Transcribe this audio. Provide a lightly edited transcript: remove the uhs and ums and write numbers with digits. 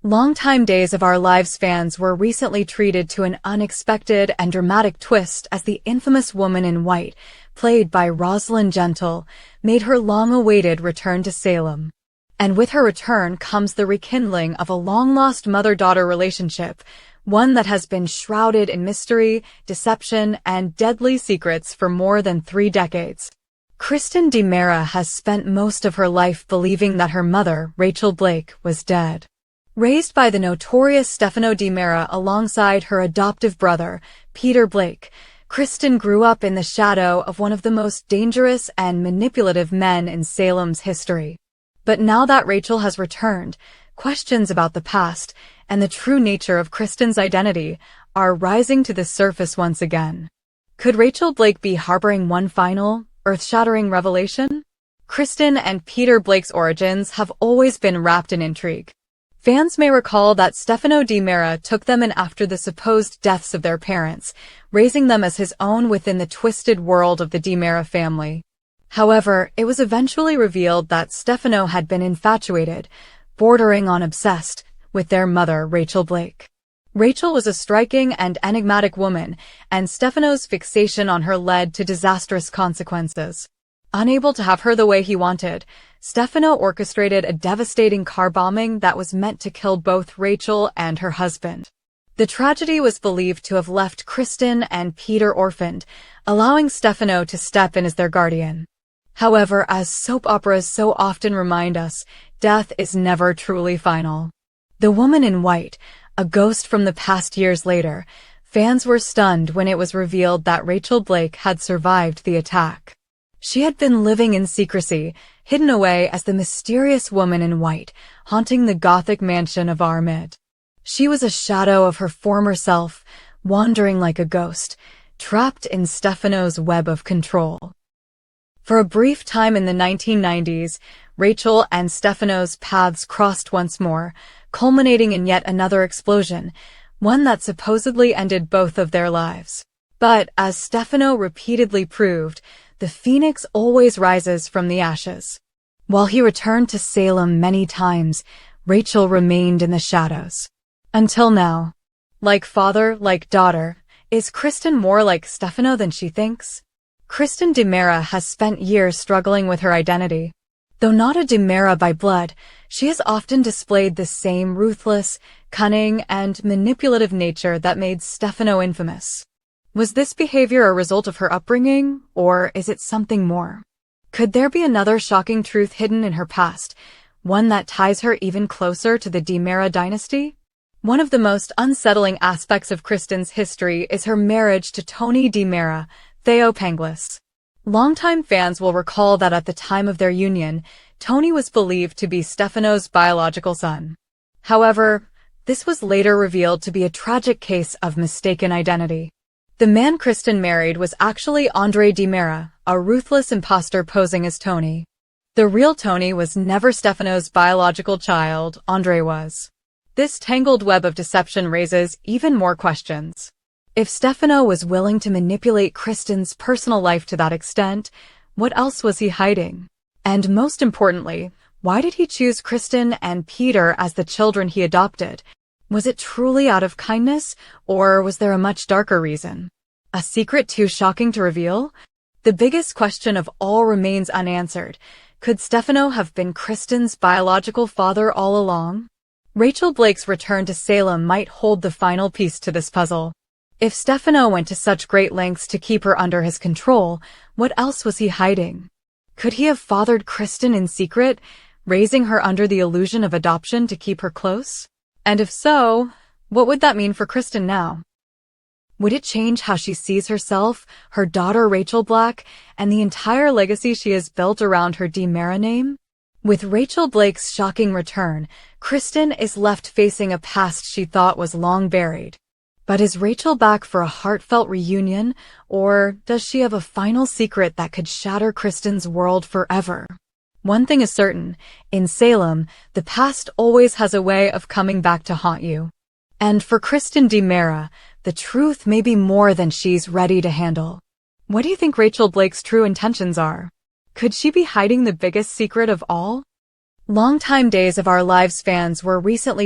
Longtime Days of Our Lives fans were recently treated to an unexpected and dramatic twist as the infamous woman in white, played by Rosalind Gentle, made her long-awaited return to Salem. And with her return comes the rekindling of a long-lost mother-daughter relationship, one that has been shrouded in mystery, deception, and deadly secrets for more than 3 decades. Kristen DiMera has spent most of her life believing that her mother, Rachel Blake, was dead. Raised by the notorious Stefano DiMera alongside her adoptive brother, Peter Blake, Kristen grew up in the shadow of one of the most dangerous and manipulative men in Salem's history. But now that Rachel has returned, questions about the past and the true nature of Kristen's identity are rising to the surface once again. Could Rachel Blake be harboring one final, earth-shattering revelation? Kristen and Peter Blake's origins have always been wrapped in intrigue. Fans may recall that Stefano DiMera took them in after the supposed deaths of their parents, raising them as his own within the twisted world of the DiMera family. However, it was eventually revealed that Stefano had been infatuated, bordering on obsessed, with their mother, Rachel Blake. Rachel was a striking and enigmatic woman, and Stefano's fixation on her led to disastrous consequences. Unable to have her the way he wanted, Stefano orchestrated a devastating car bombing that was meant to kill both Rachel and her husband. The tragedy was believed to have left Kristen and Peter orphaned, allowing Stefano to step in as their guardian. However, as soap operas so often remind us, death is never truly final. The woman in white, a ghost from the past years later, fans were stunned when it was revealed that Rachel Blake had survived the attack. She had been living in secrecy, hidden away as the mysterious woman in white, haunting the Gothic mansion of Armid. She was a shadow of her former self, wandering like a ghost, trapped in Stefano's web of control. For a brief time in the 1990s, Rachel and Stefano's paths crossed once more, culminating in yet another explosion, one that supposedly ended both of their lives. But, as Stefano repeatedly proved, the phoenix always rises from the ashes. While he returned to Salem many times, Rachel remained in the shadows. Until now. Like father, like daughter, is Kristen more like Stefano than she thinks? Kristen DiMera has spent years struggling with her identity. Though not a DiMera by blood, she has often displayed the same ruthless, cunning, and manipulative nature that made Stefano infamous. Was this behavior a result of her upbringing, or is it something more? Could there be another shocking truth hidden in her past, one that ties her even closer to the DiMera dynasty? One of the most unsettling aspects of Kristen's history is her marriage to Tony DiMera, Theo Panglis. Longtime fans will recall that at the time of their union, Tony was believed to be Stefano's biological son. However, this was later revealed to be a tragic case of mistaken identity. The man Kristen married was actually Andre DiMera, a ruthless imposter posing as Tony. The real Tony was never Stefano's biological child, Andre was. This tangled web of deception raises even more questions. If Stefano was willing to manipulate Kristen's personal life to that extent, what else was he hiding? And most importantly, why did he choose Kristen and Peter as the children he adopted? Was it truly out of kindness, or was there a much darker reason? A secret too shocking to reveal? The biggest question of all remains unanswered. Could Stefano have been Kristen's biological father all along? Rachel Blake's return to Salem might hold the final piece to this puzzle. If Stefano went to such great lengths to keep her under his control, what else was he hiding? Could he have fathered Kristen in secret, raising her under the illusion of adoption to keep her close? And if so, what would that mean for Kristen now? Would it change how she sees herself, her daughter Rachel Black, and the entire legacy she has built around her DiMera name? With Rachel Blake's shocking return, Kristen is left facing a past she thought was long buried. But is Rachel back for a heartfelt reunion, or does she have a final secret that could shatter Kristen's world forever? One thing is certain, in Salem, the past always has a way of coming back to haunt you. And for Kristen DiMera, the truth may be more than she's ready to handle. What do you think Rachel Blake's true intentions are? Could she be hiding the biggest secret of all? Longtime Days of Our Lives fans were recently